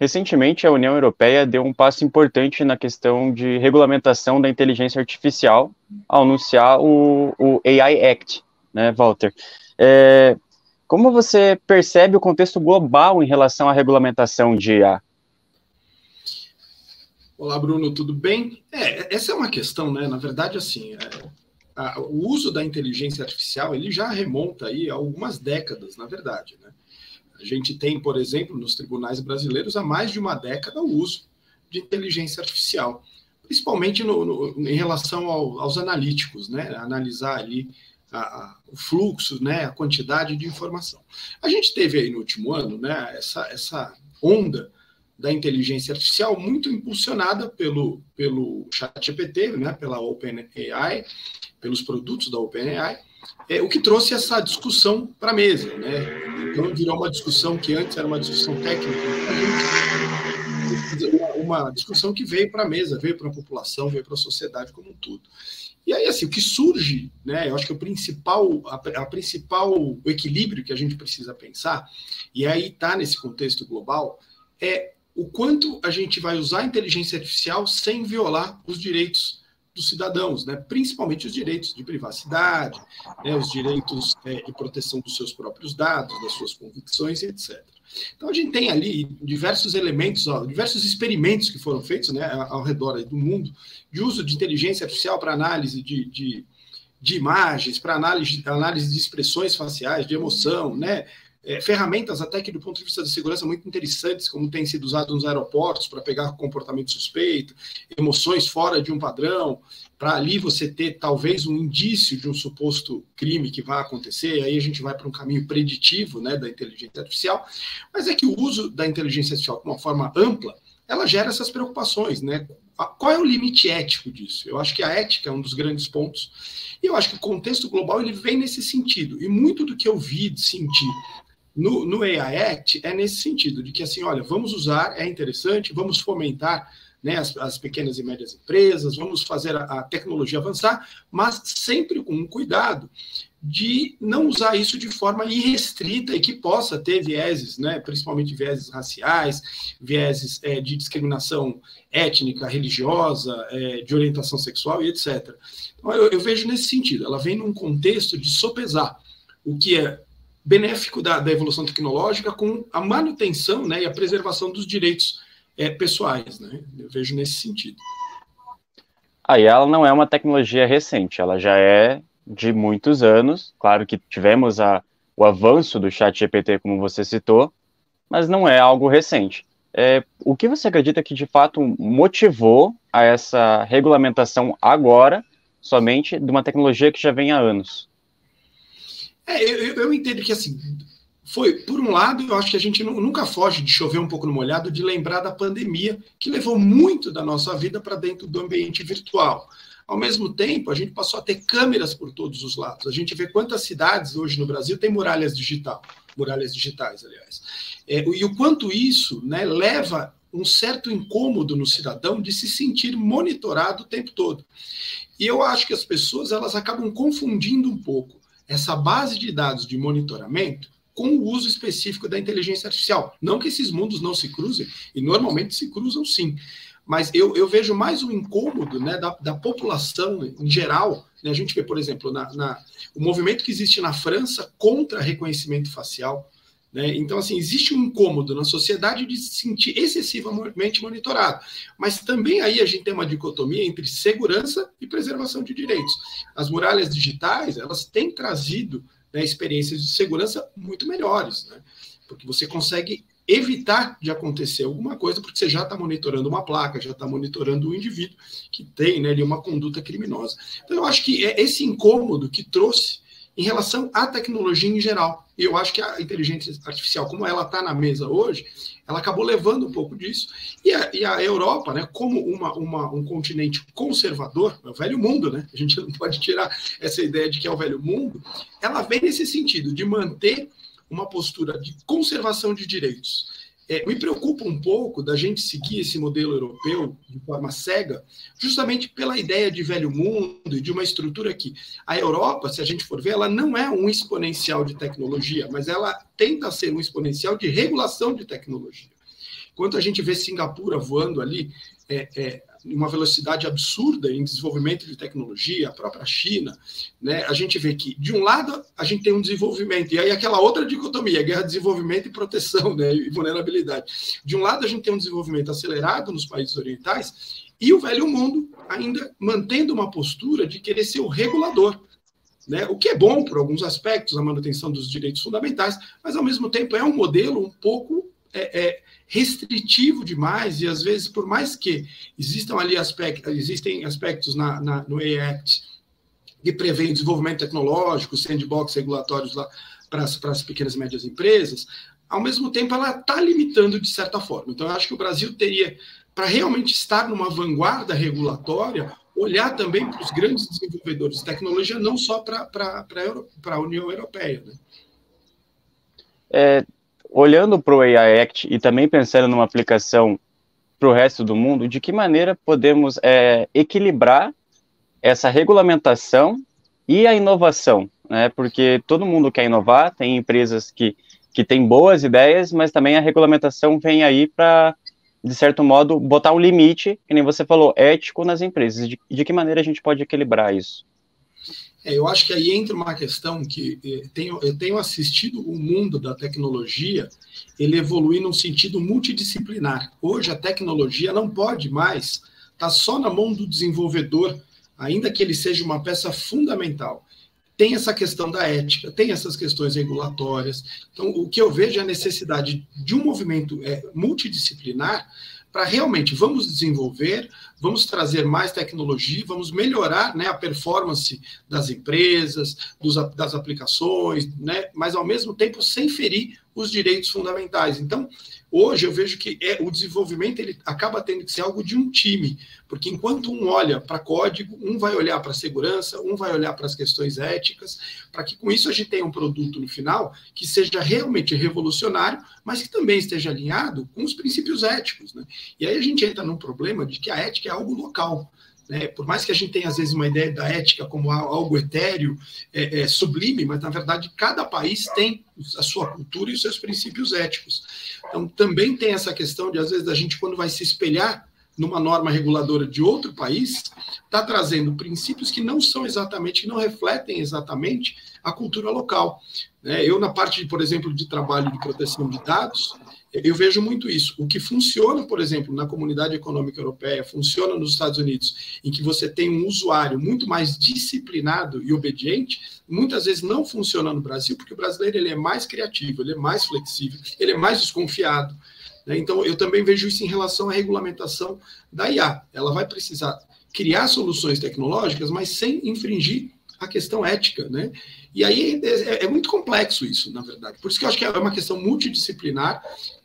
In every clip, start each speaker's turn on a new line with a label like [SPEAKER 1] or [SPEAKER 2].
[SPEAKER 1] Recentemente, a União Europeia deu um passo importante na questão de regulamentação da inteligência artificial ao anunciar o AI Act, né, Walter? É, Como você percebe o contexto global em relação à regulamentação de IA?
[SPEAKER 2] Olá, Bruno, tudo bem? Essa é uma questão, né? Na verdade, assim, o uso da inteligência artificial ele já remonta aí a algumas décadas, na verdade, né? A gente tem, por exemplo, nos tribunais brasileiros há mais de uma década o uso de inteligência artificial, principalmente em relação aos analíticos, né? Analisar ali o fluxo, né? A quantidade de informação. A gente teve aí no último ano, né? Essa onda da inteligência artificial muito impulsionada pelo ChatGPT, né? Pela OpenAI, pelos produtos da OpenAI, o que trouxe essa discussão para a mesa, né? Então virou uma discussão que antes era uma discussão técnica, uma discussão que veio para a mesa, veio para a população, veio para a sociedade como um todo. E aí, assim, o que surge, né? Eu acho que o principal equilíbrio que a gente precisa pensar, e aí está nesse contexto global, é o quanto a gente vai usar a inteligência artificial sem violar os direitos dos cidadãos, né? Principalmente os direitos de privacidade, né? Os direitos de proteção dos seus próprios dados, das suas convicções, etc. Então, a gente tem ali diversos elementos, diversos experimentos que foram feitos, né, ao redor do mundo, de uso de inteligência artificial para análise de imagens, para análise de expressões faciais, de emoção, né? Ferramentas até que do ponto de vista de segurança muito interessantes, como tem sido usado nos aeroportos para pegar comportamento suspeito, emoções fora de um padrão, para ali você ter talvez um indício de um suposto crime que vai acontecer, aí a gente vai para um caminho preditivo, né, da inteligência artificial, mas é que o uso da inteligência artificial de uma forma ampla, ela gera essas preocupações, né? Qual é o limite ético disso? Eu acho que a ética é um dos grandes pontos, e eu acho que o contexto global ele vem nesse sentido, e muito do que eu vi, senti no AI Act é nesse sentido, de que assim, olha, vamos usar, é interessante, vamos fomentar, né, as pequenas e médias empresas, vamos fazer a tecnologia avançar, mas sempre com um cuidado de não usar isso de forma irrestrita e que possa ter vieses, né, principalmente vieses raciais, vieses de discriminação étnica, religiosa, de orientação sexual e etc. Então, eu vejo nesse sentido, ela vem num contexto de sopesar o que é benéfico da evolução tecnológica com a manutenção, né, e a preservação dos direitos pessoais, né? Eu vejo nesse sentido.
[SPEAKER 1] Aí ela não é uma tecnologia recente, ela já é de muitos anos. Claro que tivemos o avanço do ChatGPT, como você citou, mas não é algo recente. O que você acredita que de fato motivou a essa regulamentação agora, somente de uma tecnologia que já vem há anos?
[SPEAKER 2] Eu entendo que, assim, por um lado, eu acho que a gente nunca foge de chover um pouco no molhado, de lembrar da pandemia, que levou muito da nossa vida para dentro do ambiente virtual. Ao mesmo tempo, a gente passou a ter câmeras por todos os lados. A gente vê quantas cidades hoje no Brasil têm muralhas digitais, aliás. E o quanto isso, né, leva um certo incômodo no cidadão de se sentir monitorado o tempo todo. E eu acho que as pessoas elas acabam confundindo um pouco essa base de dados de monitoramento com o uso específico da inteligência artificial. Não que esses mundos não se cruzem, e normalmente se cruzam sim, mas eu vejo mais um incômodo, né, da população em geral. Né? A gente vê, por exemplo, o movimento que existe na França contra reconhecimento facial. Né? Então, assim, existe um incômodo na sociedade de se sentir excessivamente monitorado. Mas também aí a gente tem uma dicotomia entre segurança e preservação de direitos. As muralhas digitais, elas têm trazido, né, experiências de segurança muito melhores, né? Porque você consegue evitar de acontecer alguma coisa, porque você já está monitorando uma placa, já está monitorando um indivíduo que tem, né, ali uma conduta criminosa. Então, eu acho que é esse incômodo que trouxe em relação à tecnologia em geral. E eu acho que a inteligência artificial, como ela está na mesa hoje, ela acabou levando um pouco disso. E a Europa, né, como um continente conservador, é o velho mundo, né? A gente não pode tirar essa ideia de que é o velho mundo, ela vem nesse sentido, de manter uma postura de conservação de direitos. Me preocupa um pouco da gente seguir esse modelo europeu de forma cega, justamente pela ideia de velho mundo e de uma estrutura que a Europa, se a gente for ver, ela não é um exponencial de tecnologia, mas ela tenta ser um exponencial de regulação de tecnologia. Enquanto a gente vê Singapura voando ali em uma velocidade absurda em desenvolvimento de tecnologia, a própria China, né, a gente vê que, de um lado, a gente tem um desenvolvimento, e aí aquela outra dicotomia, guerra, desenvolvimento e proteção, né, e vulnerabilidade. De um lado, a gente tem um desenvolvimento acelerado nos países orientais, e o velho mundo ainda mantendo uma postura de querer ser o regulador, né, o que é bom por alguns aspectos, a manutenção dos direitos fundamentais, mas, ao mesmo tempo, é um modelo um pouco restritivo demais, e às vezes, por mais que existem aspectos no AI Act que prevêem desenvolvimento tecnológico, sandbox regulatórios lá para as pequenas e médias empresas, ao mesmo tempo ela está limitando de certa forma. Então, eu acho que o Brasil teria, para realmente estar numa vanguarda regulatória, olhar também para os grandes desenvolvedores de tecnologia, não só para a União Europeia, né?
[SPEAKER 1] Olhando para o AI Act e também pensando numa aplicação para o resto do mundo, de que maneira podemos equilibrar essa regulamentação e a inovação, né? Porque todo mundo quer inovar, tem empresas que têm boas ideias, mas também a regulamentação vem aí para, de certo modo, botar um limite, que nem você falou, ético nas empresas. De que maneira a gente pode equilibrar isso?
[SPEAKER 2] Eu acho que aí entra uma questão que eu tenho assistido o mundo da tecnologia, ele evoluir num sentido multidisciplinar. Hoje a tecnologia não pode mais estar só na mão do desenvolvedor, ainda que ele seja uma peça fundamental. Tem essa questão da ética, tem essas questões regulatórias. Então, o que eu vejo é a necessidade de um movimento multidisciplinar para realmente vamos desenvolver, vamos trazer mais tecnologia, vamos melhorar, né, a performance das empresas, das aplicações, né, mas ao mesmo tempo sem ferir os direitos fundamentais. Então, hoje eu vejo que o desenvolvimento ele acaba tendo que ser algo de um time, porque enquanto um olha para código, um vai olhar para a segurança, um vai olhar para as questões éticas, para que com isso a gente tenha um produto no final que seja realmente revolucionário, mas que também esteja alinhado com os princípios éticos, né? E aí a gente entra num problema de que a ética é algo local, né? Por mais que a gente tenha, às vezes, uma ideia da ética como algo etéreo, sublime, mas, na verdade, cada país tem a sua cultura e os seus princípios éticos. Então, também tem essa questão de, às vezes, a gente, quando vai se espelhar numa norma reguladora de outro país, está trazendo princípios que não são exatamente, que não refletem exatamente a cultura local. Eu, na parte, por exemplo, de trabalho de proteção de dados, eu vejo muito isso. O que funciona, por exemplo, na Comunidade Econômica Europeia, funciona nos Estados Unidos, em que você tem um usuário muito mais disciplinado e obediente, muitas vezes não funciona no Brasil, porque o brasileiro ele é mais criativo, ele é mais flexível, ele é mais desconfiado. Então, eu também vejo isso em relação à regulamentação da IA. Ela vai precisar criar soluções tecnológicas, mas sem infringir a questão ética, né? E aí é muito complexo isso, na verdade. Por isso que eu acho que é uma questão multidisciplinar.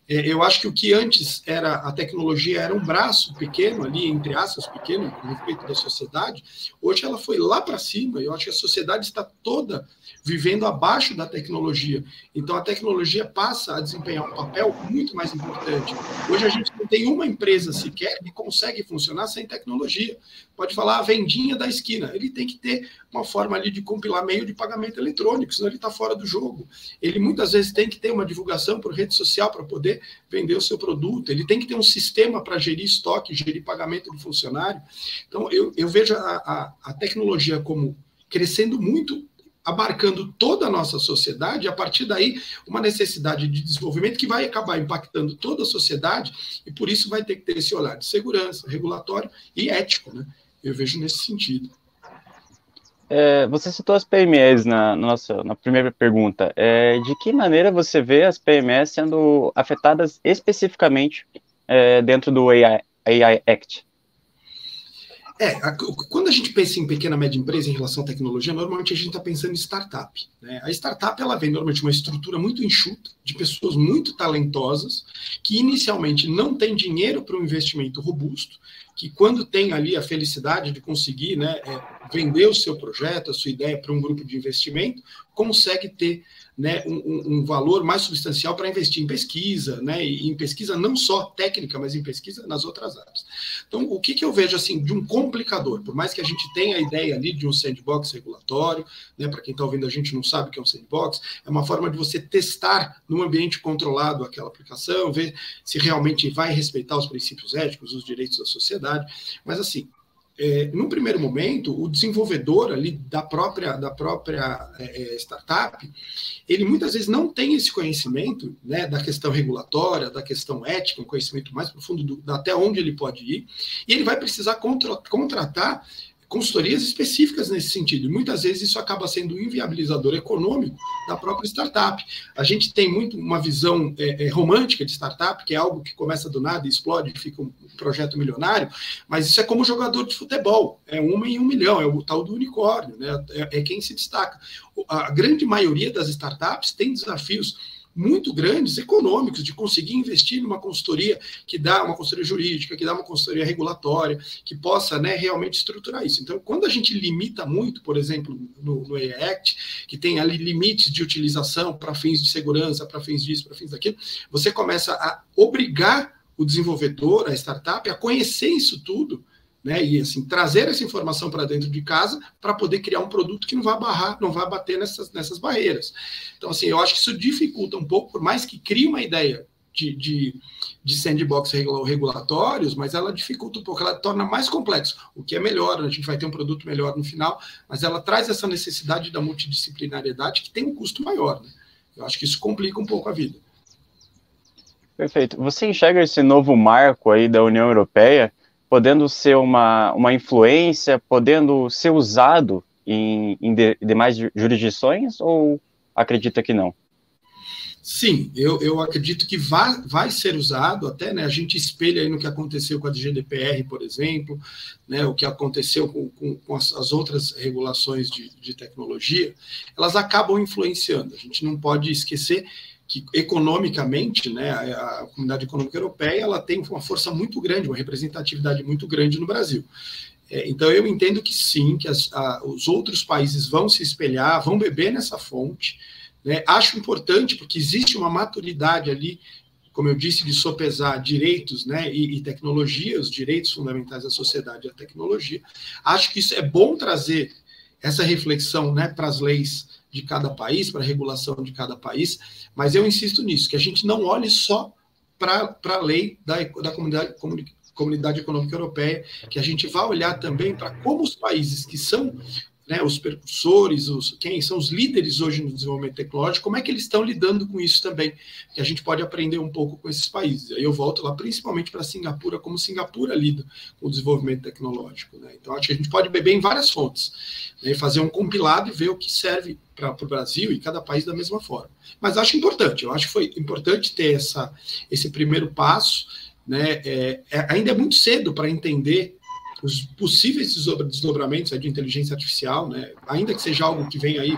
[SPEAKER 2] Eu acho que o que antes era a tecnologia era um braço pequeno ali, entre aspas, pequeno, a respeito da sociedade, hoje ela foi lá para cima, e eu acho que a sociedade está toda vivendo abaixo da tecnologia. Então a tecnologia passa a desempenhar um papel muito mais importante. Hoje a gente não tem uma empresa sequer que consegue funcionar sem tecnologia. Pode falar a vendinha da esquina, ele tem que ter uma forma ali de compilar meio de pagamento eletrônico, senão ele está fora do jogo. Ele muitas vezes tem que ter uma divulgação por rede social para poder vender o seu produto, ele tem que ter um sistema para gerir estoque, gerir pagamento do funcionário. Então, eu vejo a tecnologia como crescendo muito, abarcando toda a nossa sociedade, e a partir daí uma necessidade de desenvolvimento que vai acabar impactando toda a sociedade, e por isso vai ter que ter esse olhar de segurança, regulatório e ético, né? Eu vejo nesse sentido.
[SPEAKER 1] Você citou as PMEs na primeira pergunta. De que maneira você vê as PMEs sendo afetadas especificamente dentro do AI Act?
[SPEAKER 2] Quando a gente pensa em pequena e média empresa em relação à tecnologia, normalmente a gente está pensando em startup, né? A startup ela vem normalmente uma estrutura muito enxuta, de pessoas muito talentosas, que inicialmente não tem dinheiro para um investimento robusto, que quando tem ali a felicidade de conseguir, né, vender o seu projeto, a sua ideia para um grupo de investimento, consegue ter, né, um valor mais substancial para investir em pesquisa, né, e em pesquisa não só técnica, mas em pesquisa nas outras áreas. Então, o que eu vejo assim de um complicador, por mais que a gente tem a ideia ali de um sandbox regulatório, né? Para quem está ouvindo a gente não sabe o que é um sandbox, é uma forma de você testar num ambiente controlado aquela aplicação, ver se realmente vai respeitar os princípios éticos, os direitos da sociedade, mas assim, num primeiro momento, o desenvolvedor ali da própria startup, ele muitas vezes não tem esse conhecimento, né, da questão regulatória, da questão ética, um conhecimento mais profundo até onde ele pode ir, e ele vai precisar contratar consultorias específicas nesse sentido. E muitas vezes isso acaba sendo um inviabilizador econômico da própria startup. A gente tem muito uma visão romântica de startup, que é algo que começa do nada e explode, fica um projeto milionário, mas isso é como jogador de futebol, é 1 em 1 milhão, é o tal do unicórnio, né? É quem se destaca. A grande maioria das startups tem desafios muito grandes, econômicos, de conseguir investir numa consultoria que dá uma consultoria jurídica, que dá uma consultoria regulatória, que possa, né, realmente estruturar isso. Então, quando a gente limita muito, por exemplo, no AI Act, que tem ali limites de utilização para fins de segurança, para fins disso, para fins daquilo, você começa a obrigar o desenvolvedor, a startup, a conhecer isso tudo, né, e assim, trazer essa informação para dentro de casa para poder criar um produto que não vai bater nessas barreiras. Então, assim, eu acho que isso dificulta um pouco, por mais que crie uma ideia de sandbox regulatórios, mas ela dificulta um pouco, ela torna mais complexo, o que é melhor, a gente vai ter um produto melhor no final, mas ela traz essa necessidade da multidisciplinariedade que tem um custo maior, né? Eu acho que isso complica um pouco a vida.
[SPEAKER 1] Perfeito. Você enxerga esse novo marco aí da União Europeia podendo ser uma influência, podendo ser usado em demais jurisdições, ou acredita que não?
[SPEAKER 2] Sim, eu acredito que vai ser usado até, né? A gente espelha aí no que aconteceu com a GDPR, por exemplo, né? O que aconteceu com as outras regulações de tecnologia, elas acabam influenciando. A gente não pode esquecer que economicamente, né, a Comunidade Econômica Europeia, ela tem uma força muito grande, uma representatividade muito grande no Brasil. Então, eu entendo que sim, que os outros países vão se espelhar, vão beber nessa fonte, né? Acho importante, porque existe uma maturidade ali, como eu disse, de sopesar direitos, né, e tecnologia, os direitos fundamentais da sociedade e a tecnologia. Acho que isso é bom trazer essa reflexão, né, para as leis de cada país, para a regulação de cada país, mas eu insisto nisso, que a gente não olhe só para a lei da Comunidade Econômica Europeia, que a gente vai olhar também para como os países que são, né, os precursores, quem são os líderes hoje no desenvolvimento tecnológico, como é que eles estão lidando com isso também, que a gente pode aprender um pouco com esses países. Aí eu volto lá principalmente para Singapura, como Singapura lida com o desenvolvimento tecnológico, né? Então, acho que a gente pode beber em várias fontes, né, fazer um compilado e ver o que serve para o Brasil e cada país da mesma forma. Mas acho importante, eu acho que foi importante ter esse primeiro passo, né? Ainda é muito cedo para entender os possíveis desdobramentos de inteligência artificial, né? Ainda que seja algo que vem aí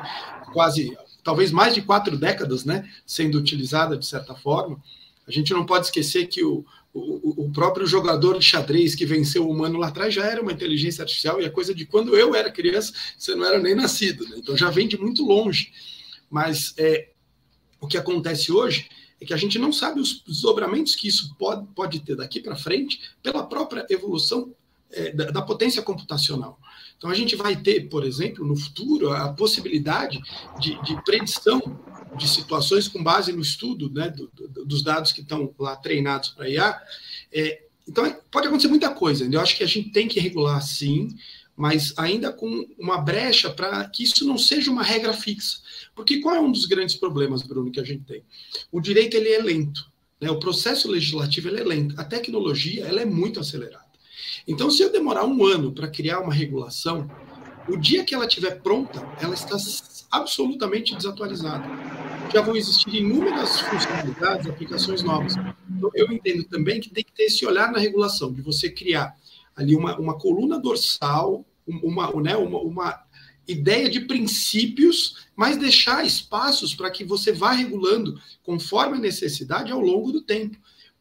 [SPEAKER 2] quase, talvez mais de 4 décadas, né, sendo utilizada de certa forma, a gente não pode esquecer que o próprio jogador de xadrez que venceu o humano lá atrás já era uma inteligência artificial, e é coisa de quando eu era criança, você não era nem nascido, né? Então já vem de muito longe. Mas o que acontece hoje é que a gente não sabe os desdobramentos que isso pode ter daqui para frente pela própria evolução da potência computacional. Então, a gente vai ter, por exemplo, no futuro, a possibilidade de predição de situações com base no estudo, né, dos dados que estão lá treinados para IA. Então, pode acontecer muita coisa. Eu acho que a gente tem que regular, sim, mas ainda com uma brecha para que isso não seja uma regra fixa. Porque qual é um dos grandes problemas, Bruno, que a gente tem? O direito ele é lento, né? O processo legislativo ele é lento. A tecnologia ela é muito acelerada. Então, se eu demorar 1 ano para criar uma regulação, o dia que ela estiver pronta, ela está absolutamente desatualizada. Já vão existir inúmeras funcionalidades, aplicações novas. Então, eu entendo também que tem que ter esse olhar na regulação, de você criar ali uma coluna dorsal, uma ideia de princípios, mas deixar espaços para que você vá regulando conforme a necessidade ao longo do tempo.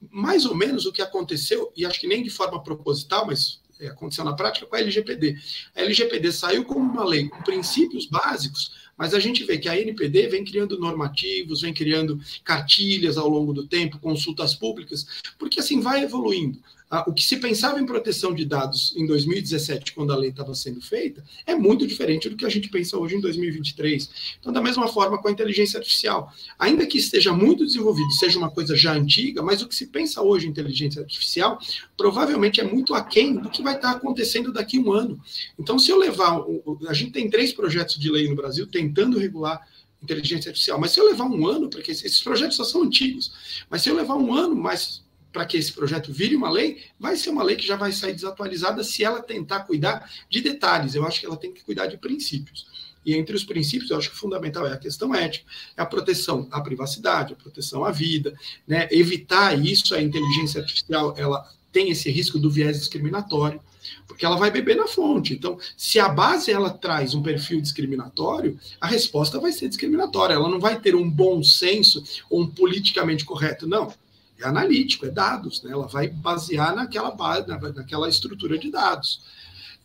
[SPEAKER 2] Mais ou menos o que aconteceu, e acho que nem de forma proposital, mas aconteceu na prática, com a LGPD. A LGPD saiu como uma lei com princípios básicos, mas a gente vê que a NPD vem criando normativos, vem criando cartilhas ao longo do tempo, consultas públicas, porque assim vai evoluindo. O que se pensava em proteção de dados em 2017, quando a lei estava sendo feita, é muito diferente do que a gente pensa hoje em 2023. Então, da mesma forma com a inteligência artificial. Ainda que esteja muito desenvolvido, seja uma coisa já antiga, mas o que se pensa hoje em inteligência artificial provavelmente é muito aquém do que vai estar acontecendo daqui a um ano. Então, se eu levar... A gente tem 3 projetos de lei no Brasil tentando regular inteligência artificial, mas se eu levar um ano, porque esses projetos só são antigos, mas se eu levar um ano mais para que esse projeto vire uma lei, vai ser uma lei que já vai sair desatualizada se ela tentar cuidar de detalhes. Eu acho que ela tem que cuidar de princípios. E entre os princípios, eu acho que o fundamental é a questão ética, é a proteção à privacidade, a proteção à vida, né? Evitar isso, a inteligência artificial, ela tem esse risco do viés discriminatório, porque ela vai beber na fonte. Então, se a base ela traz um perfil discriminatório, a resposta vai ser discriminatória. Ela não vai ter um bom senso ou um politicamente correto, não. É analítico, é dados, né? Ela vai basear naquela base, naquela estrutura de dados.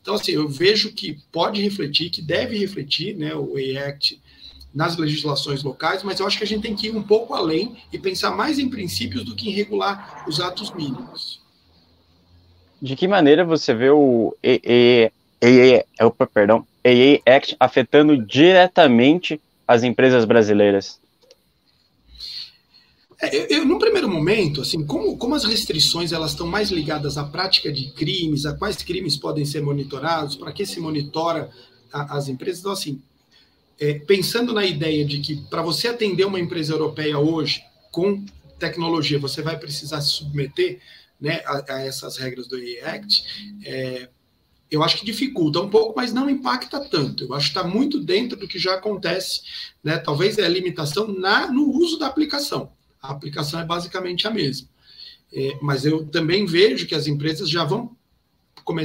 [SPEAKER 2] Então, assim, eu vejo que pode refletir, que deve refletir, né, o AI Act nas legislações locais, mas eu acho que a gente tem que ir um pouco além e pensar mais em princípios do que em regular os atos mínimos.
[SPEAKER 1] De que maneira você vê o AI Act afetando diretamente as empresas brasileiras?
[SPEAKER 2] Num primeiro momento, assim, como as restrições elas estão mais ligadas à prática de crimes, a quais crimes podem ser monitorados, para que se monitora as empresas, então, assim, pensando na ideia de que para você atender uma empresa europeia hoje com tecnologia, você vai precisar se submeter, né, a essas regras do AI Act, eu acho que dificulta um pouco, mas não impacta tanto. Eu acho que está muito dentro do que já acontece, né? Talvez é a limitação no uso da aplicação. A aplicação é basicamente a mesma. Mas eu também vejo que as empresas já vão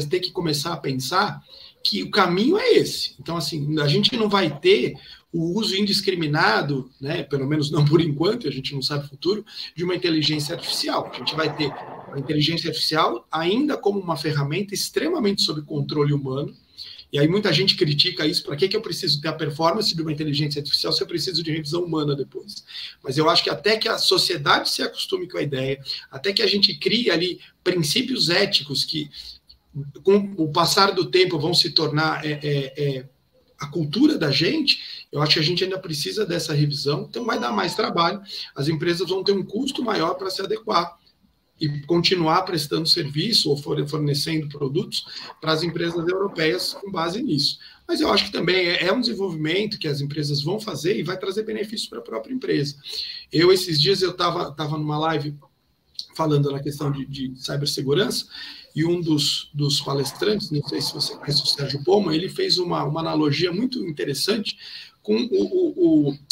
[SPEAKER 2] ter que começar a pensar que o caminho é esse. Então, assim, a gente não vai ter o uso indiscriminado, né, pelo menos não por enquanto, a gente não sabe o futuro, de uma inteligência artificial. A gente vai ter a inteligência artificial ainda como uma ferramenta extremamente sob controle humano. E aí muita gente critica isso, para que eu preciso ter a performance de uma inteligência artificial se eu preciso de revisão humana depois? Mas eu acho que até que a sociedade se acostume com a ideia, até que a gente crie ali princípios éticos que, com o passar do tempo, vão se tornar a cultura da gente, eu acho que a gente ainda precisa dessa revisão, então vai dar mais trabalho, as empresas vão ter um custo maior para se adequar e continuar prestando serviço ou fornecendo produtos para as empresas europeias com base nisso. Mas eu acho que também é um desenvolvimento que as empresas vão fazer e vai trazer benefícios para a própria empresa. Esses dias, eu estava numa live falando na questão de cibersegurança, e um dos palestrantes, não sei se você conhece o Sérgio Poma, ele fez uma analogia muito interessante com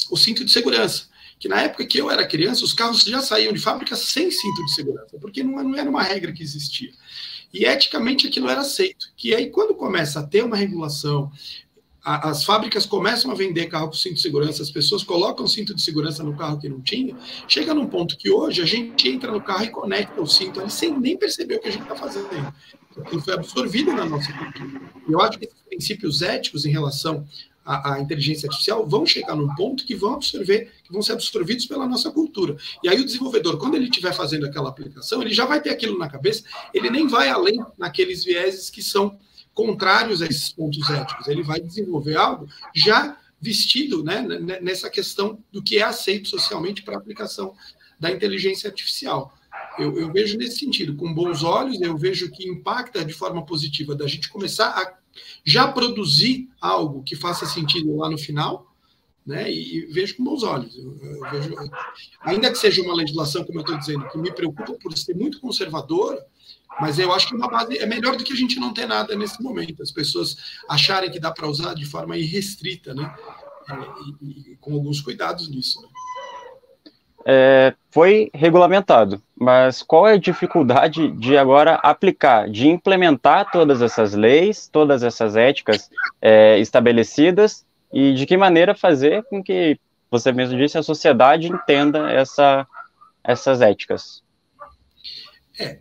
[SPEAKER 2] o cinto de segurança, que na época que eu era criança, os carros já saíam de fábrica sem cinto de segurança, porque não era uma regra que existia. E eticamente aquilo era aceito. Que aí, quando começa a ter uma regulação, as fábricas começam a vender carro com cinto de segurança, as pessoas colocam cinto de segurança no carro que não tinha, chega num ponto que hoje a gente entra no carro e conecta o cinto ali sem nem perceber o que a gente está fazendo. Aquilo foi absorvido na nossa cultura. E eu acho que esses princípios éticos em relação a inteligência artificial vão chegar num ponto que vão ser absorvidos pela nossa cultura. E aí o desenvolvedor, quando ele estiver fazendo aquela aplicação, ele já vai ter aquilo na cabeça, ele nem vai além naqueles vieses que são contrários a esses pontos éticos. Ele vai desenvolver algo já vestido, né, nessa questão do que é aceito socialmente para a aplicação da inteligência artificial. Eu vejo nesse sentido, com bons olhos, eu vejo que impacta de forma positiva da gente começar a já produzir algo que faça sentido lá no final, né? E vejo com bons olhos. Eu vejo, ainda que seja uma legislação, como eu estou dizendo, que me preocupa por ser muito conservadora, mas eu acho que uma base é melhor do que a gente não ter nada nesse momento. As pessoas acharem que dá para usar de forma irrestrita, né? E com alguns cuidados nisso, né?
[SPEAKER 1] Foi regulamentado, mas qual é a dificuldade de agora aplicar, de implementar todas essas leis, todas essas éticas estabelecidas, e de que maneira fazer com que, você mesmo disse, a sociedade entenda essas éticas?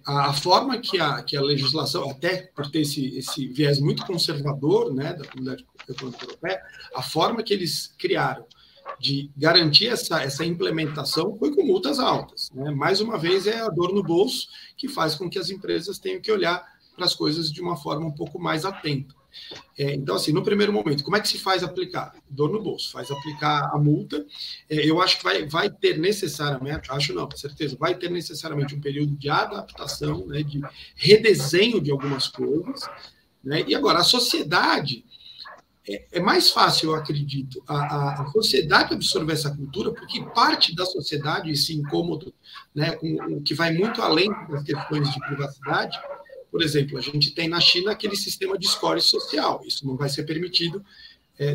[SPEAKER 2] A forma que a legislação, até por ter esse viés muito conservador, né, da Comunidade Econômica Europeia, a forma que eles criaram de garantir essa implementação foi com multas altas, né? Mais uma vez, é a dor no bolso que faz com que as empresas tenham que olhar para as coisas de uma forma um pouco mais atenta. Então, assim, no primeiro momento, como é que se faz aplicar? Dor no bolso, faz aplicar a multa. Eu acho que vai ter necessariamente, acho não, com certeza, vai ter necessariamente um período de adaptação, né, de redesenho de algumas coisas, né? E agora, a sociedade, é mais fácil, eu acredito, a sociedade absorver essa cultura, porque parte da sociedade, esse incômodo, né, com o que vai muito além das questões de privacidade. Por exemplo, a gente tem na China aquele sistema de score social. Isso não vai ser permitido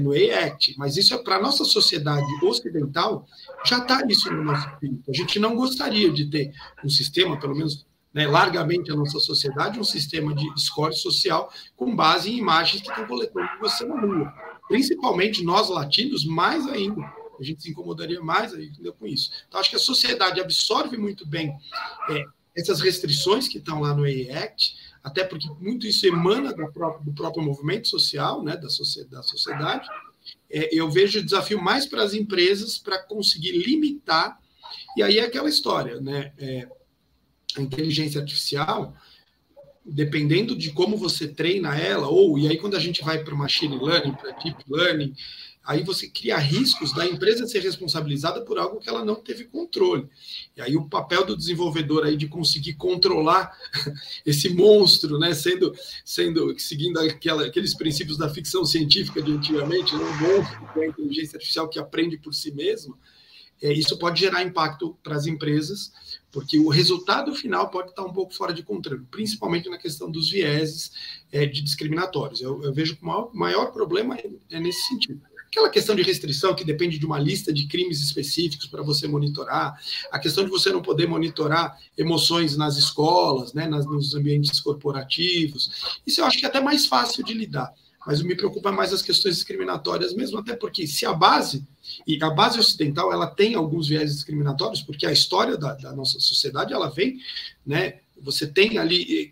[SPEAKER 2] no AI Act, mas isso é para a nossa sociedade ocidental, já está isso no nosso espírito. A gente não gostaria de ter um sistema, pelo menos, né, largamente a nossa sociedade, um sistema de score social com base em imagens que estão coletando você na rua. Principalmente nós latinos, mais ainda. A gente se incomodaria mais ainda com isso. Então, acho que a sociedade absorve muito bem essas restrições que estão lá no AI Act, até porque muito isso emana do próprio movimento social, né, da sociedade. Eu vejo o desafio mais para as empresas para conseguir limitar, e aí é aquela história, né? A inteligência artificial, dependendo de como você treina ela, e aí quando a gente vai para machine learning, para deep learning, aí você cria riscos da empresa ser responsabilizada por algo que ela não teve controle. E aí o papel do desenvolvedor aí de conseguir controlar esse monstro, né, seguindo aqueles princípios da ficção científica de antigamente, né, um monstro que é a inteligência artificial que aprende por si mesma, isso pode gerar impacto para as empresas, porque o resultado final pode estar um pouco fora de controle, principalmente na questão dos vieses de discriminatórios. Eu vejo que o maior problema é nesse sentido. Aquela questão de restrição que depende de uma lista de crimes específicos para você monitorar, a questão de você não poder monitorar emoções nas escolas, né, nos ambientes corporativos, isso eu acho que é até mais fácil de lidar, mas me preocupa mais as questões discriminatórias mesmo, até porque se a base ocidental, ela tem alguns viés discriminatórios, porque a história da nossa sociedade, ela vem, né, você tem ali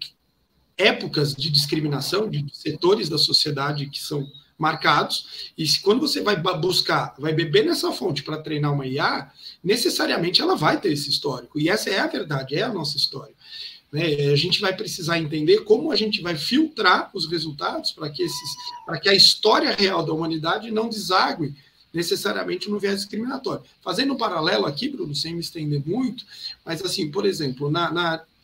[SPEAKER 2] épocas de discriminação de setores da sociedade que são marcados, e quando você vai beber nessa fonte para treinar uma IA, necessariamente ela vai ter esse histórico, e essa é a verdade, é a nossa história. A gente vai precisar entender como a gente vai filtrar os resultados para que a história real da humanidade não desague necessariamente no viés discriminatório. Fazendo um paralelo aqui, Bruno, sem me estender muito, mas assim, por exemplo,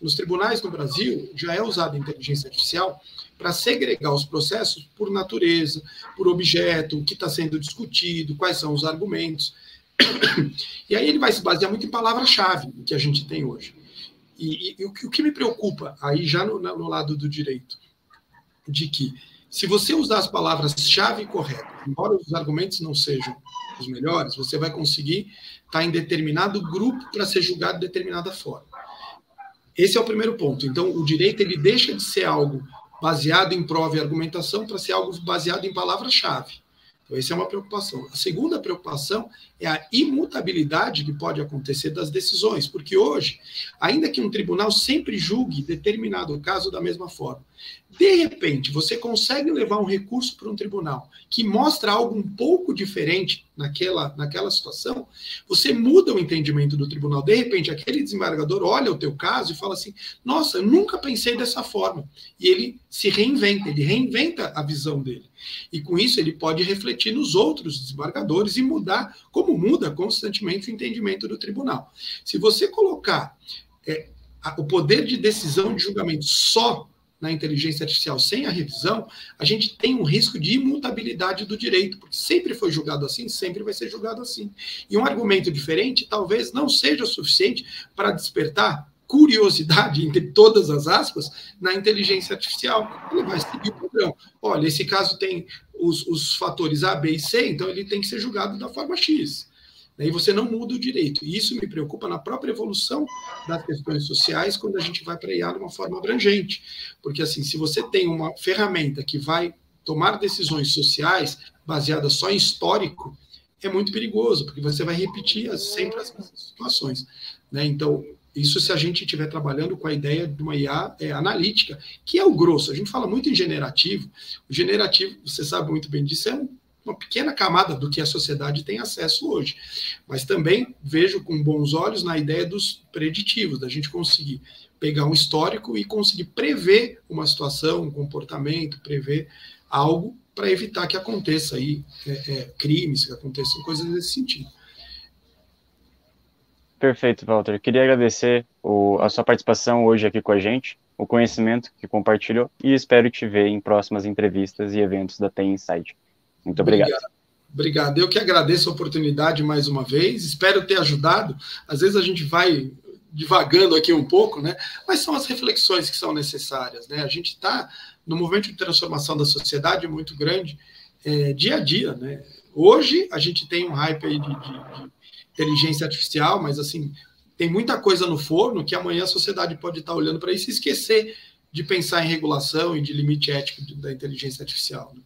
[SPEAKER 2] nos tribunais no Brasil já é usada a inteligência artificial para segregar os processos por natureza, por objeto, o que está sendo discutido, quais são os argumentos. E aí ele vai se basear muito em palavra-chave que a gente tem hoje. E o que me preocupa, aí já no lado do direito, de que se você usar as palavras-chave corretas, embora os argumentos não sejam os melhores, você vai conseguir estar em determinado grupo para ser julgado de determinada forma. Esse é o primeiro ponto. Então, o direito ele deixa de ser algo baseado em prova e argumentação para ser algo baseado em palavra-chave. Então, essa é uma preocupação. A segunda preocupação é a imutabilidade que pode acontecer das decisões, porque hoje, ainda que um tribunal sempre julgue determinado caso da mesma forma, de repente, você consegue levar um recurso para um tribunal que mostra algo um pouco diferente naquela situação, você muda o entendimento do tribunal. De repente, aquele desembargador olha o teu caso e fala assim, nossa, eu nunca pensei dessa forma. E ele se reinventa, ele reinventa a visão dele. E com isso ele pode refletir nos outros desembargadores e mudar, como muda constantemente o entendimento do tribunal. Se você colocar o poder de decisão de julgamento só na inteligência artificial sem a revisão, a gente tem um risco de imutabilidade do direito, porque sempre foi julgado assim, sempre vai ser julgado assim. E um argumento diferente talvez não seja suficiente para despertar curiosidade, entre todas as aspas, na inteligência artificial. Ele vai seguir o padrão. Olha, esse caso tem os fatores A, B e C, então ele tem que ser julgado da forma X. E você não muda o direito. E isso me preocupa na própria evolução das questões sociais, quando a gente vai para IA de uma forma abrangente. Porque, assim, se você tem uma ferramenta que vai tomar decisões sociais baseadas só em histórico, é muito perigoso, porque você vai repetir sempre as mesmas situações. Então, isso se a gente estiver trabalhando com a ideia de uma IA analítica, que é o grosso. A gente fala muito em generativo. O generativo, você sabe muito bem disso, uma pequena camada do que a sociedade tem acesso hoje. Mas também vejo com bons olhos na ideia dos preditivos, da gente conseguir pegar um histórico e conseguir prever uma situação, um comportamento, prever algo para evitar que aconteça aí crimes, que aconteçam coisas nesse sentido.
[SPEAKER 1] Perfeito, Walter. Queria agradecer a sua participação hoje aqui com a gente, o conhecimento que compartilhou, e espero te ver em próximas entrevistas e eventos da TEM Insight. Muito obrigado.
[SPEAKER 2] Obrigado. Eu que agradeço a oportunidade mais uma vez, espero ter ajudado. Às vezes a gente vai divagando aqui um pouco, né? Mas são as reflexões que são necessárias, né? A gente está no movimento de transformação da sociedade muito grande, dia a dia, né? Hoje a gente tem um hype aí de inteligência artificial, mas assim, tem muita coisa no forno que amanhã a sociedade pode estar olhando para isso e esquecer de pensar em regulação e de limite ético da inteligência artificial, né?